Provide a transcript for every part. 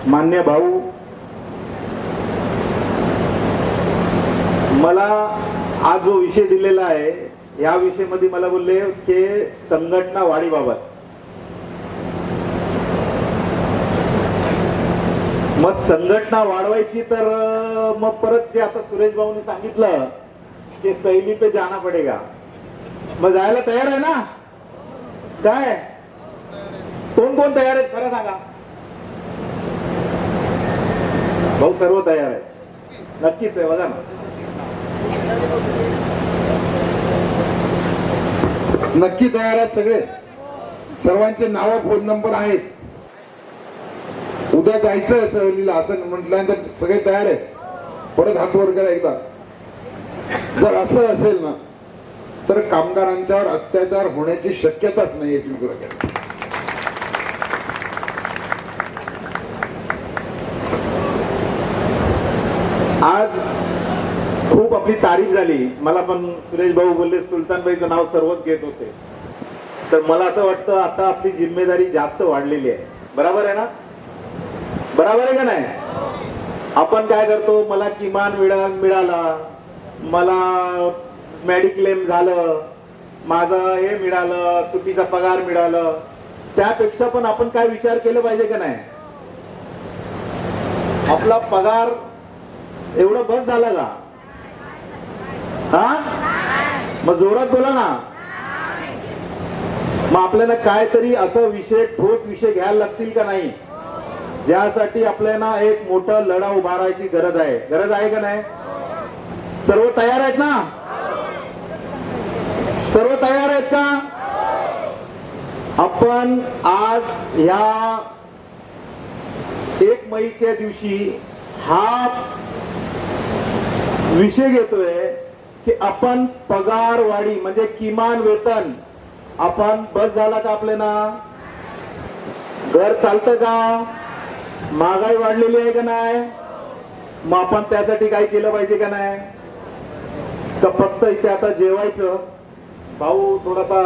मान्य भाऊ, मला आज जो विषय दिलेला आहे या विषयामध्ये मला बोलले की संघटना वाढीबाबत. मग संघटना वाढवायची तर मग परत जे आता सुरेश भाऊनी सांगितलं की सैली पे जाना पडेगा, मग जायला तयार आहे ना? काय कोण कोण तयार आहेत खरं सांगा भाऊ. सर्व तयार आहे, नक्कीच आहे. बघा ना, नक्की तयार आहेत सगळे. सर्वांचे नाव फोन नंबर आहेत. उद्या जायचं सहलीला असं म्हटल्यानंतर सगळे तयार आहेत. परत हात वर करा एकदा. जर असं असेल ना तर कामगारांच्यावर अत्याचार होण्याची शक्यताच नाही आहे. आज खूप आपली तारीफ झाली. मला पण सुरेश भाऊ बोलले सुलतानबाईचं नाव सर्वच घेत होते. तर मला असं वाटतं आता आपली जिम्मेदारी जास्त वाढलेली आहे. बरोबर आहे ना? बरोबर आहे का नाही? आपण काय करतो, मला किमान मिळाला, मला मेडिक्लेम झालं, माझं हे मिळालं, सुट्टीचा पगार मिळालं, त्यापेक्षा पण आपण काय विचार केलं पाहिजे का नाही? आपला पगार एवढं बस झालं का? हा, मग जोरात बोला ना. मग आपल्याला काहीतरी असं विषय, ठोस विषय घ्यायला लागतील का नाही, ज्यासाठी आपल्याला एक मोठा लढा उभारायची गरज आहे. गरज आहे का नाही? सर्व तयार आहेत ना? सर्व तयार आहेत का? आपण आज या 1 मईच्या दिवशी हा विषय घेतोय की आपण पगार वाढी म्हणजे किमान वेतन आपण बस झाला का आपल्याला? घर चालतं का? महागाई वाढलेली आहे का नाही? मग आपण त्यासाठी काय केलं पाहिजे का नाही? तर फक्त इथे आता जेवायचं. भाऊ थोडासा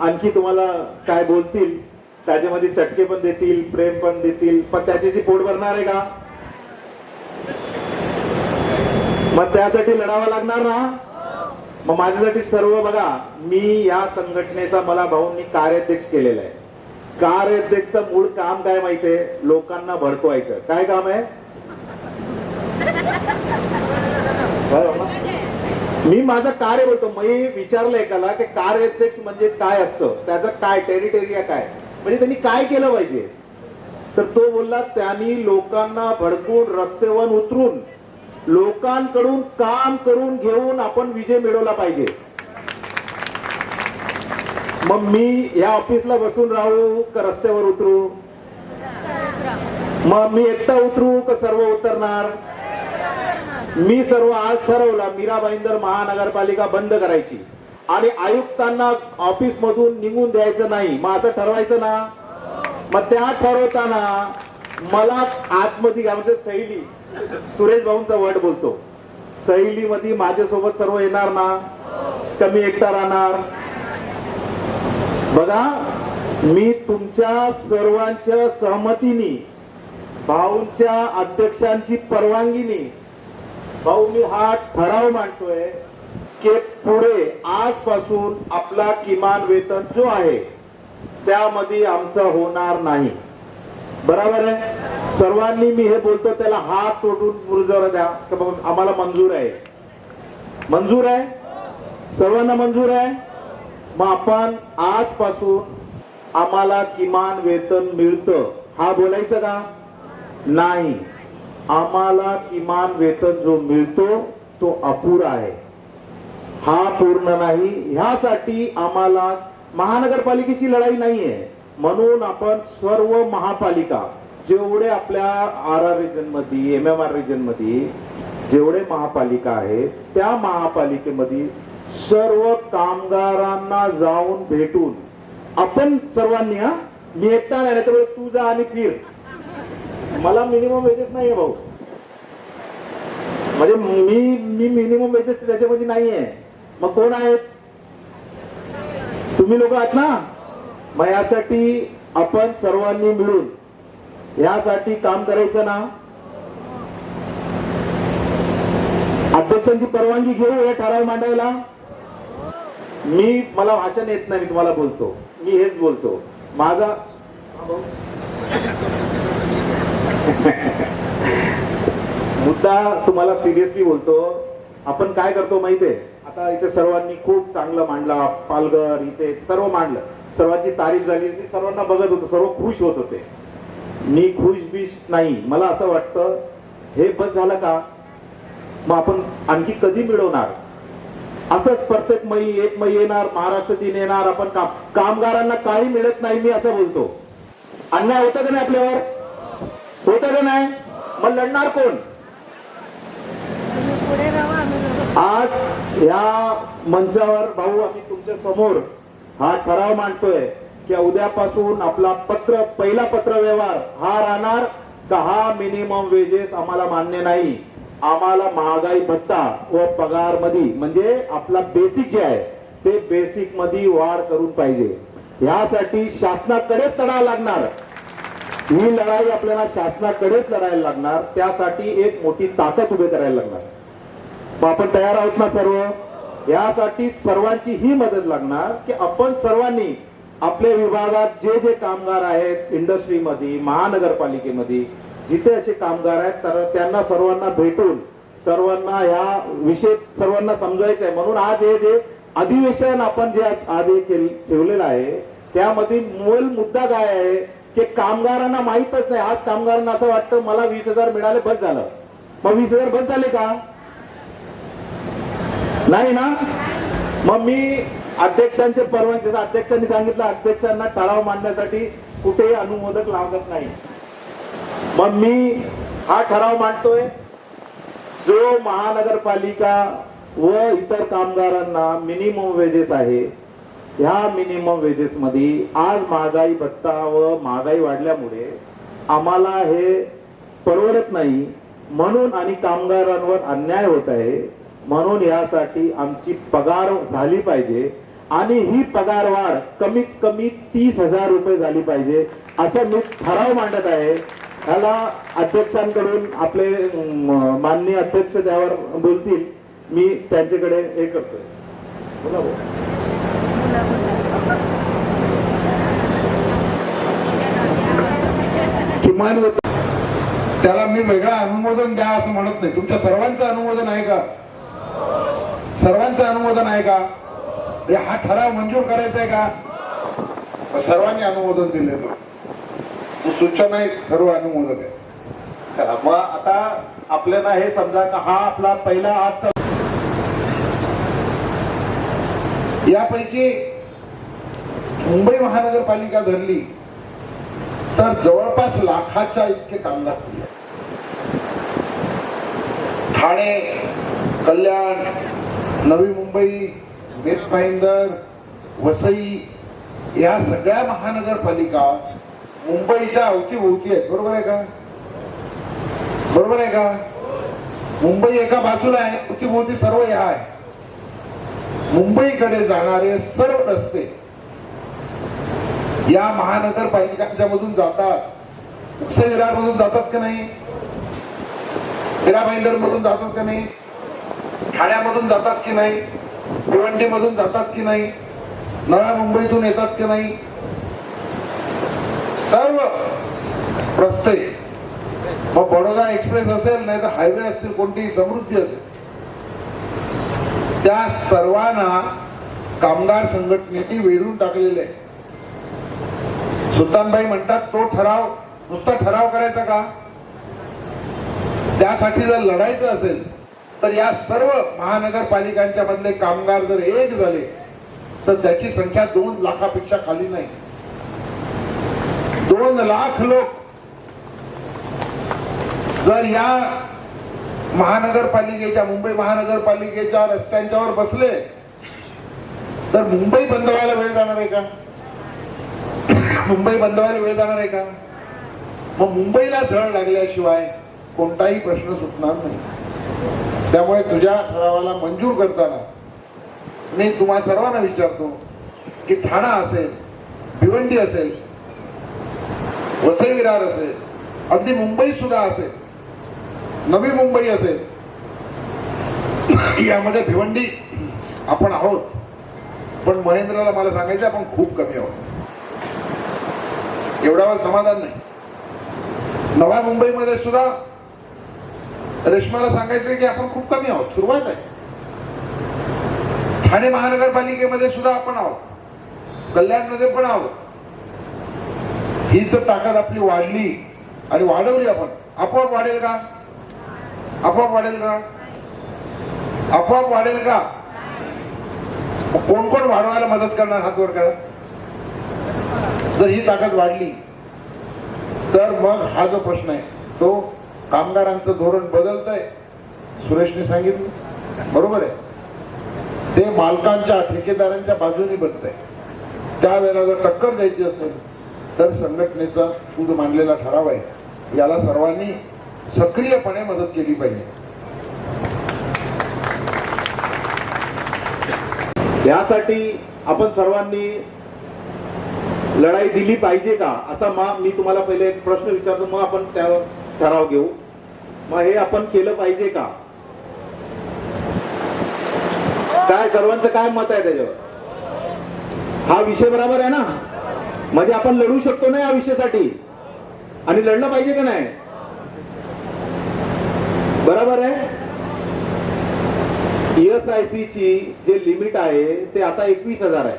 आणखी तुम्हाला काय बोलतील, त्याच्यामध्ये चटके पण देतील, प्रेम पण देतील, पण त्याच्याशी पोट भरणार आहे का? मग त्यासाठी लढावं लागणार ना? मग माझ्यासाठी सर्व बघा, मी या संघटनेचा मला भाऊंनी कार्याध्यक्ष केलेला आहे. कार्याध्यक्षचं मूळ काम काय माहितीये? लोकांना भडकवायचं. काय काम आहे? मी माझं कार्य बोलतो. मी विचारलं एकाला की कार्याध्यक्ष म्हणजे काय असतं, त्याचं काय टेरिटोरिया काय, म्हणजे त्यांनी काय केलं पाहिजे. तर तो बोलला त्यांनी लोकांना भडकून रस्त्यावर उतरून लोकांकडून काम करून घेऊन आपण विजय मिळवला पाहिजे. मग मी या ऑफिसला बसून राहू का रस्त्यावर उतरू? मग मी एकटा उतरू का सर्व उतरणार? मी सर्व आज ठरवला मीरा भाईंदर महानगरपालिका बंद करायची आणि आयुक्तांना ऑफिस मधून निघून द्यायचं नाही. मग असं ठरवायचं ना? मग त्या ठरवताना मला आतमध्ये म्हणजे सैली, सुरेश भाऊंचा वर्ड बोलतो, सैलीमध्ये माझ्यासोबत सर्व येणार ना? कमी एकटा राहणार? बघा, मी तुमच्या सर्वांच्या सहमतीने, भाऊंच्या अध्यक्षांची परवानगीने भाऊ मी हा ठराव मांडतोय की पुढे आजपासून आपला किमान वेतन जो आहे त्यामध्ये आमचं होणार नाही. बरोबर आहे? सर्वांनी मी हे बोलतो त्याला हात तोडून मुरजरा द्या की बाबा आम्हाला मंजूर आहे. मंजूर आहे? सर्वांना मंजूर आहे? मग आपण आजपासून आम्हाला किमान वेतन मिळतं हा बोलायचं का? नाही. आम्हाला किमान वेतन जो मिळतो तो अपुरा आहे, हा पूर्ण नाही. ह्यासाठी आम्हाला महानगरपालिकेची लढाई नाहीये. म्हणून आपण सर्व महापालिका जेवढे आपल्या RR रिजन मध्ये, MMR रिजन मध्ये जेवढे महापालिका आहेत त्या महापालिकेमध्ये सर्व कामगारांना जाऊन भेटून आपण सर्वांनी, मी एकटा नाही तर तू जा आणि फिर, मला मिनिमम वेजेस नाहीये भाऊ, म्हणजे मी मिनिमम वेजेस त्याच्यामध्ये नाहीये. मग कोण आहेत? तुम्ही लोक आहात ना? मग यासाठी आपण सर्वांनी मिळून यासाठी काम करायचं ना. अध्यक्षांची परवानगी घेऊ हे ठराव मांडायला. मला भाषण येत नाही, मी तुम्हाला बोलतो, मी हेच बोलतो. माझा मुद्दा तुम्हाला सिरियसली बोलतो. आपण काय करतो माहितीये, आता इथे सर्वांनी खूप चांगलं मांडला, पालघर इथे सर्व मांडलं, सर्वांची तारीफ झाली, मी सर्वांना बघत होतो, सर्व खुश होत होते. मी खुश बिश नाही. मला असं वाटतं हे बस झालं का, मग आपण आणखी कधी मिळवणार. असंच प्रत्येक एक मई येणार, महाराष्ट्र दिन येणार, आपण कामगारांना काही मिळत नाही, मी असं बोलतो. अन्याय होतं का नाही आपल्यावर, होतं का नाही, मग लढणार कोण. आज या मंचावर भाऊ आम्ही तुमच्या समोर हा ठराव मांडतोय की उद्यापासून आपला पहिला पत्र व्यवहार हा राहणार का, हा मिनिमम वेजेस आम्हाला मान्य नाही. आम्हाला महागाई भत्ता व पगार मध्ये म्हणजे आपला बेसिक जे आहे ते बेसिक मध्ये वाढ करून पाहिजे. यासाठी शासनाकडेच लढायला लागणार. ही लढाई आपल्याला शासनाकडेच लढायला लागणार. त्यासाठी एक मोठी ताकद उभी करायला लागणार. मग आपण तयार आहोत ना सर्व. यासाठी सर्वांची ही मदत लागणार की आपण सर्वांनी आपल्या विभागात जे जे कामगार आहेत, इंडस्ट्रीमध्ये, महानगरपालिकेमध्ये जिथे असे कामगार आहेत, तर त्यांना सर्वांना भेटून सर्वांना या विषय सर्वांना समजायचं आहे. म्हणून आज हे जे अधिवेशन आपण जे आज ठेवलेलं आहे त्यामध्ये मूळ मुद्दा काय आहे की कामगारांना माहीतच नाही. आज कामगारांना असं वाटतं मला 20,000 मिळाले बस झालं. मग 20,000 बस झाले का, नाही ना. मग मी अध्यक्षांचे परवानगी, जसं अध्यक्षांनी सांगितलं, अध्यक्षांना ठराव मांडण्यासाठी कुठेही अनुमोदक लागत नाही. मग मी हा ठराव मांडतोय जो महानगरपालिका व इतर कामगारांना मिनिमम वेजेस आहे. ह्या मिनिमम वेजेस मध्ये आज महागाई भत्ता व महागाई वाढल्यामुळे आम्हाला हे परवडत नाही म्हणून, आणि कामगारांवर अन्याय होत आहे म्हणून यासाठी आमची पगार झाली पाहिजे आणि ही पगार वाढ कमीत कमी 30,000 रुपये झाली पाहिजे असं मी ठराव मांडत आहे. ह्याला अध्यक्षांकडून आपले माननीय अध्यक्ष त्यावर बोलतील. मी त्यांच्याकडे हे करतोय. बोला भाऊ. किमान त्याला मी वेगळं अनुमोदन द्या असं म्हणत नाही. तुमच्या सर्वांचं अनुमोदन आहे का, सर्वांचं अनुमोदन आहे का, हा ठराव मंजूर करायचा आहे का. सर्वांनी अनुमोदन दिले, तो सूचना आहे, सर्व अनुमोदक आहे. चला मग आता आपल्याला हे समजा का हा आपला पहिला आजचा. यापैकी मुंबई महानगरपालिका धरली तर जवळपास लाखाच्या इतके कामगार. ठाणे, कल्याण, नवी मुंबई, मेटभाईंदर, वसई या सगळ्या महानगरपालिका मुंबईच्या अवतीभोवती आहेत. बरोबर आहे का, बरोबर आहे का. मुंबई एका बाजूला आहे, अवतीभोवती सर्व ह्या आहे. मुंबईकडे जाणारे सर्व रस्ते या महानगरपालिकांच्या मधून जातात. उपसे विरार मधून जातात का नाही, मीरा भाईंदर मधून जातात का नाही, ठाण्यामधून जातात की नाही, भिवंडी मधून जातात की नाही, नव्या मुंबईतून येतात की नाही. सर्व रस्ते, मग बडोदा एक्सप्रेस असेल नाही तर हायवे असतील, कोणतीही समृद्धी असेल, त्या सर्वांना कामगार संघटनेने वेढून टाकलेले आहे. सुलतानबाई म्हणतात तो ठराव नुसता ठराव करायचा का, त्यासाठी जर लढायचं असेल तर या सर्व महानगरपालिकांच्या मधले कामगार जर एक झाले तर त्याची संख्या 2 लाखापेक्षा खाली नाही. 2 लाख लोक जर या महानगरपालिकेच्या, मुंबई महानगरपालिकेच्या रस्त्यांच्यावर बसले तर मुंबई बंद व्हायला वेळ जाणार आहे का, मुंबई बंद व्हायला वेळ जाणार आहे का. मग मुंबईला झळ लागल्याशिवाय कोणताही प्रश्न सुटणार नाही. त्यामुळे तुझ्या ठरावाला मंजूर करताना मी तुम्हा सर्वांना विचारतो की ठाणा असेल, भिवंडी असेल, वसई विरार असेल, अगदी मुंबई सुद्धा असेल, नवी मुंबई असेल, यामध्ये भिवंडी आपण आहोत. पण महेंद्राला मला सांगायचं आपण खूप कमी आहोत. एवढ्यावर समाधान नाही. नव्या मुंबईमध्ये सुद्धा रेश्माला सांगायचं की आपण खूप कमी आहोत. सुरुवात आहे. ठाणे महानगरपालिकेमध्ये सुद्धा आपण आहोत, कल्याणमध्ये पण आहोत. ही जर ताकद आपली वाढली आणि वाढवली आपण, आपोआप वाढेल का? आपोआप वाढेल का? आपोआप वाढेल का? कोण कोण वाढवायला मदत करणार? हात वर करा. जर ही ताकद वाढली तर मग हा जो प्रश्न आहे तो कामगारांचं धोरण बदलतंय. सुरेशने सांगितलं बरोबर आहे. ते मालकांच्या ठेकेदारांच्या बाजूने बनतंय. त्यावेळेला जर टक्कर द्यायची असेल तर संघटनेचा जो मांडलेला ठराव आहे याला सर्वांनी सक्रियपणे मदत केली पाहिजे. यासाठी आपण सर्वांनी लढाई दिली पाहिजे का, असा मी तुम्हाला पहिले एक प्रश्न विचारतो, मग आपण त्यावर ठराव घेऊ. मग हे आपण केलं पाहिजे का? काय सर्वांचं काय मत आहे त्याच्यावर? हा विषय बरोबर आहे ना? म्हणजे आपण लढू शकतो ना या विषयासाठी, आणि लढलं पाहिजे का नाही? बरोबर आहे. ESIC ची जे लिमिट आहे ते आता 21,000 आहे.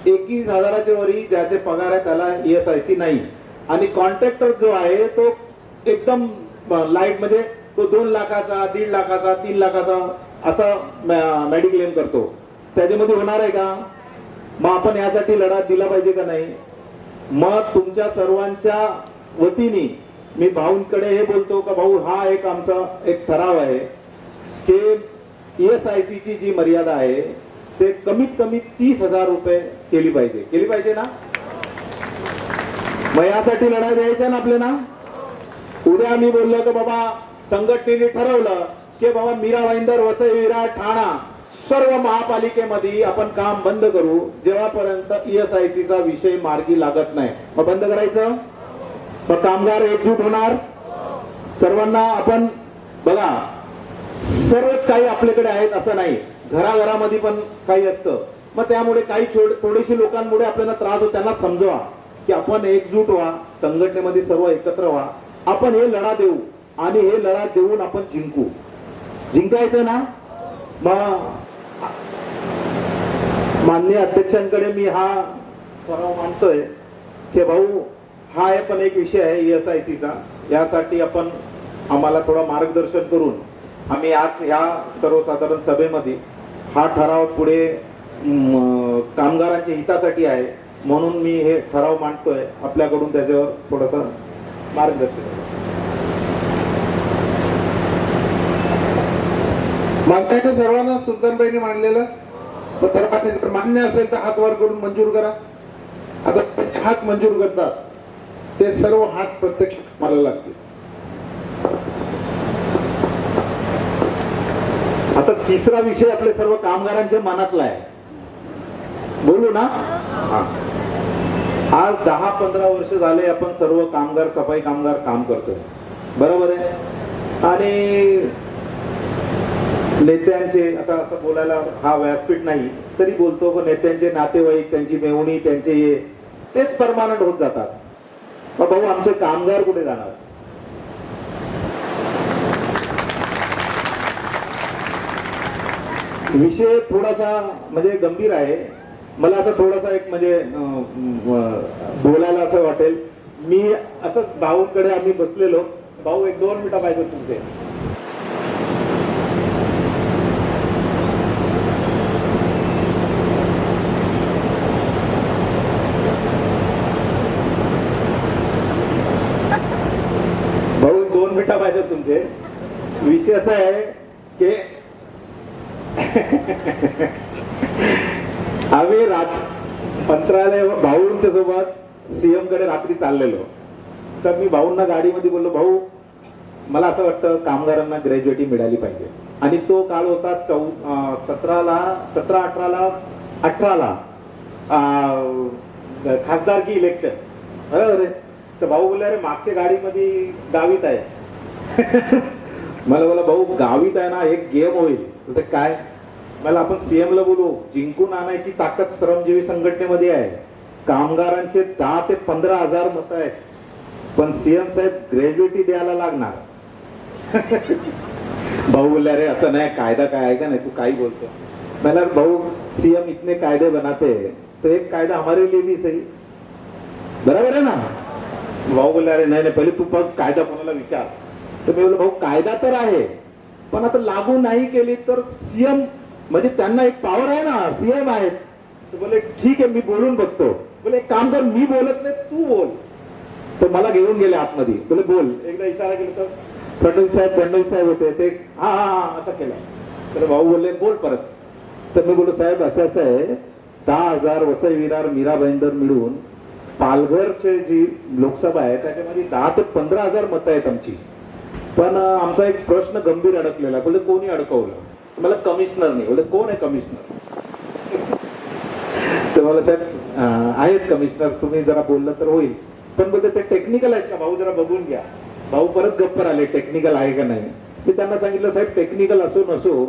21,000च्या वरी ज्याचे पगार आहे त्याला ESIC नाही. आणि कॉन्ट्रॅक्टर जो आहे तो एकदम लाईट, म्हणजे तो 2 लाखाचा, 1.5 लाखाचा, 3 लाखाचा असा मेडिक्लेम करतो. त्याच्यामध्ये होणार आहे का? मग आपण यासाठी लढा दिला पाहिजे का नाही? मग तुमच्या सर्वांच्या वतीने मी भाऊंकडे हे बोलतो का भाऊ, हा एक आमचा एक ठराव आहे की ESIC ची जी मर्यादा आहे ते कमीत कमी 30,000 रुपये केली पाहिजे ना? मग यासाठी लढाई द्यायचा ना आपल्याला. उद्या मी बोललो की बाबा संघटनेने ठरवलं की बाबा मीरा भाईंदर, वसई विरार, ठाणा सर्व महापालिकेमध्ये आपण काम बंद करू जेव्हापर्यंत ESIC चा विषय मार्गी लागत नाही. मग बंद करायचं. मग कामगार एकजूट होणार. सर्वांना आपण बघा, सर्वच काही आपल्याकडे आहेत असं नाही, घराघरामध्ये पण काही असतं. मग त्यामुळे काही थोडेसे लोकांमुळे आपल्याला त्रास होतो. त्यांना समजवा की आपण एकजूट व्हा, संघटनेमध्ये सर्व एकत्र व्हा, आपण हे लढा देऊ आणि हे लढा देऊन आपण जिंकायचं ना. मग माननीय अध्यक्षांकडे मी हा ठराव मांडतोय की भाऊ हा आहे पण एक विषय आहे ESIC चा. यासाठी आपण आम्हाला थोडं मार्गदर्शन करून आम्ही आज ह्या सर्वसाधारण सभेमध्ये हा ठराव पुढे कामगारांच्या हितासाठी आहे म्हणून मी हे ठराव मांडतोय. आपल्याकडून त्याच्यावर थोडस मार्गदर्शन. मागताय का सर्वांना? सुलतानबाईंनी मांडलेलं तर मान्य असेल तर हात वर करून मंजूर करा. आता हात मंजूर करतात ते सर्व हात प्रत्यक्ष मला लागतील. आता तिसरा विषय आपले सर्व कामगारांच्या मनातला आहे. बोलू ना. आज 10-15 वर्ष झाले आपण सर्व कामगार, सफाई कामगार काम करतोय, बरोबर आहे. आणि नेत्यांचे, आता असं बोलायला हा व्यासपीठ नाही तरी बोलतो, पण नेत्यांचे नातेवाईक, त्यांची मेवणी, त्यांचे हे तेच परमानंट होत जातात. मग भाऊ आमचे कामगार कुठे जाणार? विषय थोडासा म्हणजे गंभीर आहे. मला असं थोडासा एक म्हणजे बोलायला असं वाटेल. मी असंच भाऊंकडे आम्ही बसलेलो. भाऊ 1-2 मिनिटं पाहिजे तुमचे. भाऊ 2 मिनिटं पाहिजे तुमचे. विषय असा आहे की आम्ही मंत्रालय भाऊंच्या सोबत CM कडे रात्री चाललेलो. तर मी भाऊंना गाडीमध्ये बोललो, भाऊ मला असं वाटतं कामगारांना ग्रॅज्युएटी मिळाली पाहिजे. आणि तो काळ होता 17-18ला खासदारकी इलेक्शन, बरोबर आहे. तर भाऊ बोलला अरे मागच्या गाडीमध्ये गावीत आहे. मला बोला भाऊ गावीत आहे ना, एक गेम होईल. तर ते काय? मला आपण सीएम ला बोलू, जिंकून आणायची ताकद श्रमजीवी संघटनेमध्ये आहे. कामगारांचे 10 ते 15 हजार मत आहेत, पण सीएम साहेब ग्रॅज्युएटी द्यायला लागणार. भाऊ बोलले अरे असं नाही, कायदा काय आहे का नाही, तू काही बोलतो. मला भाऊ सीएम इतने कायदे बनाते हैं, तो एक कायदा हमारे लिए भी सही, बराबर आहे ना. भाऊ बोलले अरे नाही नाही, पहिले तू पण कायदा कोणाला विचार. तर मी बोललो भाऊ कायदा तर आहे, पण आता लागू नाही केली तर सीएम म्हणजे त्यांना एक पॉवर आहे ना, सीएम आहेत. तर बोले ठीक आहे मी बोलून बघतो. बोले एक काम कर, मी बोलत नाही तू बोल. तर मला घेऊन गेले आतमध्ये. बोले बोल. एकदा इशारा केला तर फडणवीस साहेब होते ते, हा हा हा असं केलं. तर भाऊ बोलले बोल परत. तर मी बोललो साहेब असं असं आहे, 10,000 वसई विरार मीरा भाईंदर मिळून पालघरचे जी लोकसभा आहे त्याच्यामध्ये 10 ते 15 हजार मतं आहेत आमची. पण आमचा एक प्रश्न गंभीर अडकलेला. बोलले कोणी अडकवलं? मला कमिशनरने. बोलले कोण आहे कमिशनर? तर मला साहेब आहेत कमिशनर, तुम्ही जरा बोललं तर होईल. पण बोलते ते टेक्निकल आहेत का? भाऊ जरा बघून घ्या. भाऊ परत गप्प आले, टेक्निकल आहे का नाही. मी त्यांना सांगितलं साहेब टेक्निकल असो नसो,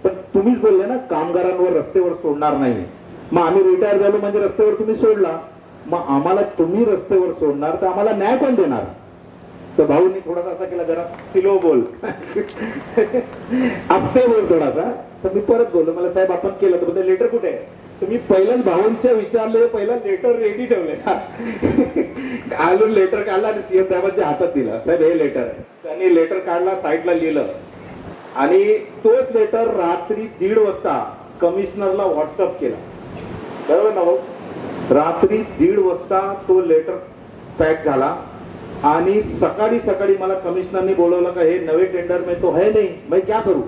पण तुम्हीच बोलले ना कामगारांवर रस्त्यावर सोडणार नाही. मग आम्ही रिटायर झालो म्हणजे रस्त्यावर तुम्ही सोडला, मग आम्हाला तुम्ही रस्त्यावर सोडणार तर आम्हाला न्याय कोण देणार? तर भाऊनी थोडासा असा केला, जरा सिलो बोल, असते बोल थोडासा. तर मी परत बोललो, मला साहेब आपण केलं. तर बोलते लेटर कुठे आहे? तर मी पहिल्याच भाऊंच्या विचारले, पहिला लेटर रेडी ठेवले. आलो लेटर काढला आणि सीएम साहेबांच्या हातात दिला. साहेब हे लेटर आहे. त्यांनी लेटर काढला, साईडला लिहिलं आणि तोच लेटर रात्री 1:30 वाजता कमिशनरला व्हॉट्सअप केला. बरोबर ना भाऊ? रात्री 1:30 वाजता तो लेटर पॅक झाला आणि सकाळी सकाळी मला कमिशनरने बोलवलं का हे नवे टेंडर में तो है नहीं, मैं क्या करूं?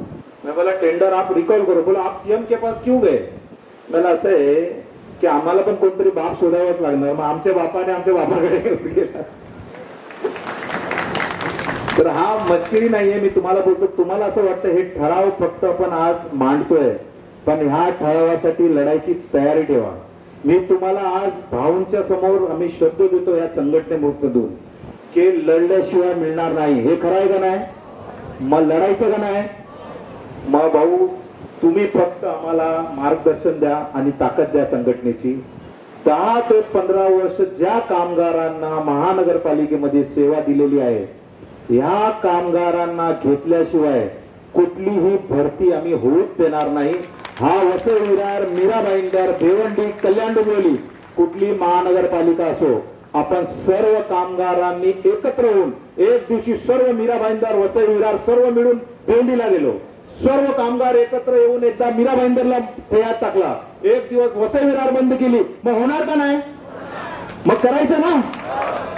मैं बोला टेंडर आप रिकॉल करो. बोला आप सीएम के पास क्यों गए? मला असं आहे की आम्हाला पण कोणतरी बाप शोधावाच लागणार. मग आमच्या बापाने आमच्या बापाकडे गेला. तर हा मस्करी नाहीये, मी तुम्हाला बोलतो. तुम्हाला असं वाटतं हे ठराव फक्त आपण आज मांडतोय, पण ह्या ठरावासाठी लढायची तयारी ठेवा. मी तुम्हाला आज भाऊंच्या समोर आम्ही शब्द देतो या संघटनेमधून की लढल्याशिवाय मिळणार नाही. हे खरं आहे का नाही? मग लढायचं का नाही? मग भाऊ तुम्ही फक्त आम्हाला मार्गदर्शन द्या आणि ताकद द्या संघटनेची. 10 ते 15 वर्ष ज्या कामगारांना महानगरपालिकेमध्ये सेवा दिलेली आहे, ह्या कामगारांना घेतल्याशिवाय कुठलीही भरती आम्ही होऊच देणार नाही. हा वसई विरार, मीरा भाईंदर, भिवंडी, कल्याण डोंबिवली कुठली महानगरपालिका असो, आपण सर्व कामगारांनी एकत्र होऊन एक दिवशी सर्व मीरा भाईंदर, वसई विरार सर्व मिळून भिवंडीला गेलो. सर्व कामगार एकत्र येऊन एकदा मीरा भाईंदरला ठेयात टाकला. एक दिवस वसई विरार बंद केली. मग होणार का नाही? मग करायचं ना?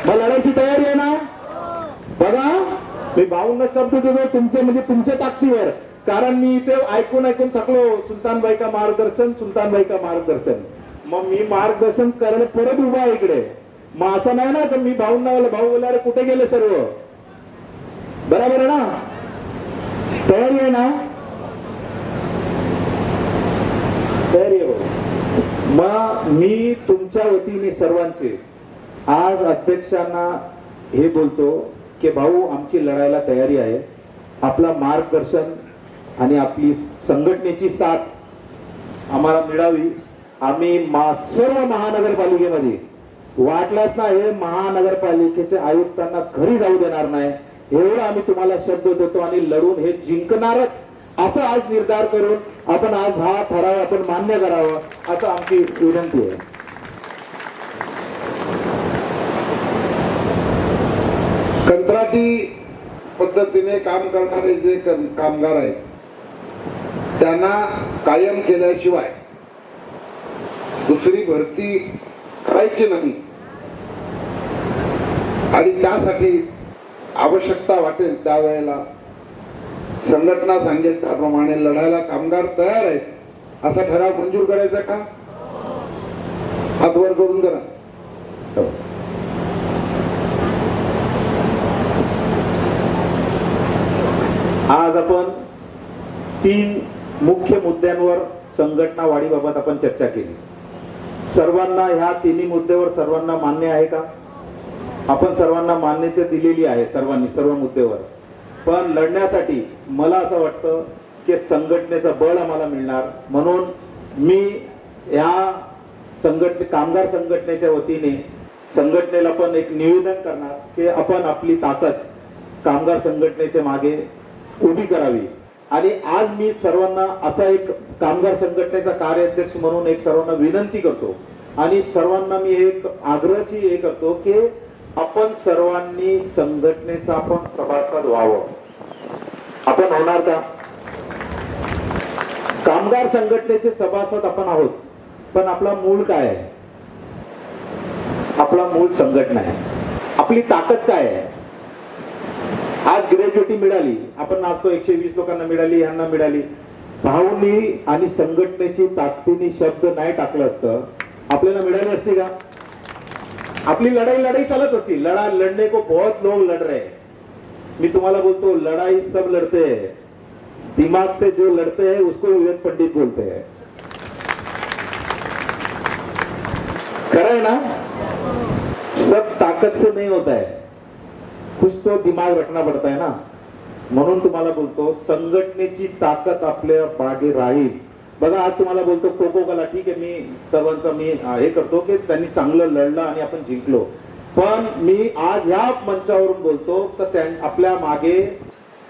मग लढायची तयारी आहे ना? बघा मी भाऊंना शब्द देतो तुमचे म्हणजे तुमच्या ताकदीवर. कारण मी इथे ऐकून थकलो, सुलतानबाई का मार्गदर्शन, सुलतानबाई का मार्गदर्शन. मग मी मार्गदर्शन करायला परत उभा आहे इकडे. मग असं नाही ना तर मी भाऊंना भाऊ बोलला अरे कुठे गेले सर्व? बरोबर आहे ना? तयारी आहे ना? तयारी आहे. मग मी तुमच्या वतीने सर्वांचे आज अध्यक्षांना हे बोलतो की भाऊ आमची लढायला तयारी आहे. आपला मार्गदर्शन आणि आपली संघटनेची साथ आम्हाला मिळावी. आम्ही सर्व महानगरपालिकेमध्ये वाटल्यास ना हे महानगरपालिकेच्या आयुक्तांना घरी जाऊ देणार नाही, एवढं आम्ही तुम्हाला शब्द देतो आणि लढून हे जिंकणारच असं आज निर्धार करून आपण आज हा ठराव आपण मान्य करावा असं आमची विनंती आहे. कंत्राटी पद्धतीने काम करणारे जे कामगार आहेत त्यांना कायम केल्याशिवाय दुसरी भरती करायची नाही आणि त्यासाठी आवश्यकता वाटेल त्यावेळेला संघटना सांगेल त्याप्रमाणे लढायला कामगार तयार आहेत असा ठराव मंजूर करायचा का? हात वर करून करा. आज आपण 3 मुख्य मुद्द्यांवर संघटना वाढीबाबत आपण चर्चा केली. सर्वांना ह्या 3 मुद्द्यावर सर्वांना मान्य आहे का? आपण सर्वांना मान्यता दिलेली आहे, सर्वांनी सर्व मुद्द्यावर. पण लढण्यासाठी मला असं वाटतं की संघटनेचं बळ आम्हाला मिळणार. म्हणून मी या कामगार संघटनेच्या वतीने संघटनेला पण एक निवेदन करणार की आपण आपली ताकद कामगार संघटनेच्या मागे उभी करावी. आणि आज मी सर्वांना असा एक कामगार संघटनेचा कार्याध्यक्ष म्हणून एक सर्वांना विनंती करतो आणि सर्वांना मी एक आग्रहाची हे करतो की आपण सर्वांनी संघटनेचा आपण सभासद व्हावं. आपण होणार का? कामगार संघटनेचे सभासद आपण आहोत, पण आपला मूळ काय आहे? आपला मूळ संघटना आहे. आपली ताकद काय आहे? आज ग्रॅज्युएटी मिळाली, आपण नाचतो 120 लोकांना मिळाली, ह्यांना मिळाली. भाऊनी आणि संघटनेची ताकदीने शब्द नाही टाकलं असतं, आपल्याला मिळाली असती का? आपली लढाई चालत असती. लढने को बहुत लोग लढ रहे. मी तुम्हाला बोलतो, लढाई सब लढते हैं, दिमाग से जो लड़ते हैं उसको विवेक पंडित बोलते हैं. खरा है ना? सब ताकत से नहीं होता है, कुछ तो दिमाग रखना पड़ता है ना. म्हणून तुम्हाला बोलतो, संघटनेची ताकद आपल्या मागे राहील. बघा, आज तुम्हाला बोलतो कोको कोला, ठीक आहे, मी सर्वांचा मी हे करतो की त्यांनी चांगलं लढलं आणि आपण जिंकलो. पण मी आज ह्या मंचावरून बोलतो तर आपल्या मागे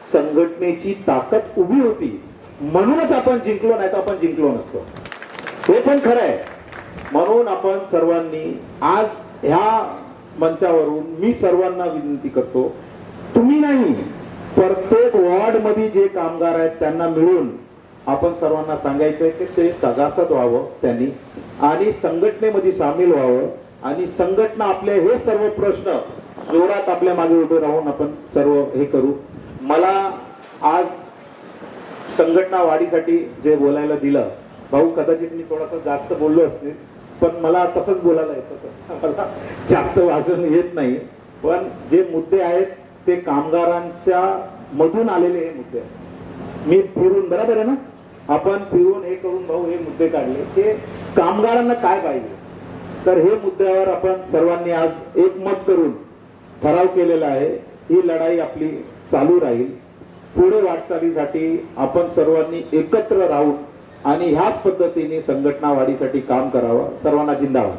संघटनेची ताकद उभी होती, म्हणूनच आपण जिंकलो, नाही तर आपण जिंकलो नसतो. हे पण खरं आहे. म्हणून आपण सर्वांनी आज ह्या मंचावरून मी सर्वांना विनंती करतो, तुम्ही नाही, प्रत्येक वॉर्ड मध्ये जे कामगार आहेत त्यांना मिळून आपण सर्वांना सांगायचंय की ते सभासद व्हावं त्यांनी आणि संघटनेमध्ये सामील व्हावं आणि संघटना आपले हे सर्व प्रश्न जोरात आपल्या मागे उभे राहून आपण सर्व हे करू. मला आज संघटना वाढीसाठी जे बोलायला दिलं, भाऊ कदाचित मी थोडासा जास्त बोललो असते, पण मला तसंच बोलायला येतं, मला जास्त भाषण येत नाही. पण जे मुद्दे आहेत ते कामगारांच्या मधून आलेले हे मुद्दे आहेत. मी फिरून, बरोबर आहे ना, आपण फिरून हे करून भाऊ हे मुद्दे काढले की कामगारांना काय पाहिजे. तर हे मुद्द्यावर आपण सर्वांनी आज एकमत करून ठराव केलेला आहे. ही लढाई आपली चालू राहील. पुढे वाटचालीसाठी आपण सर्वांनी एकत्र राहून आणि ह्याच पद्धतीने संघटना वाढीसाठी काम करावं. सर्वांना जिंदाबाद.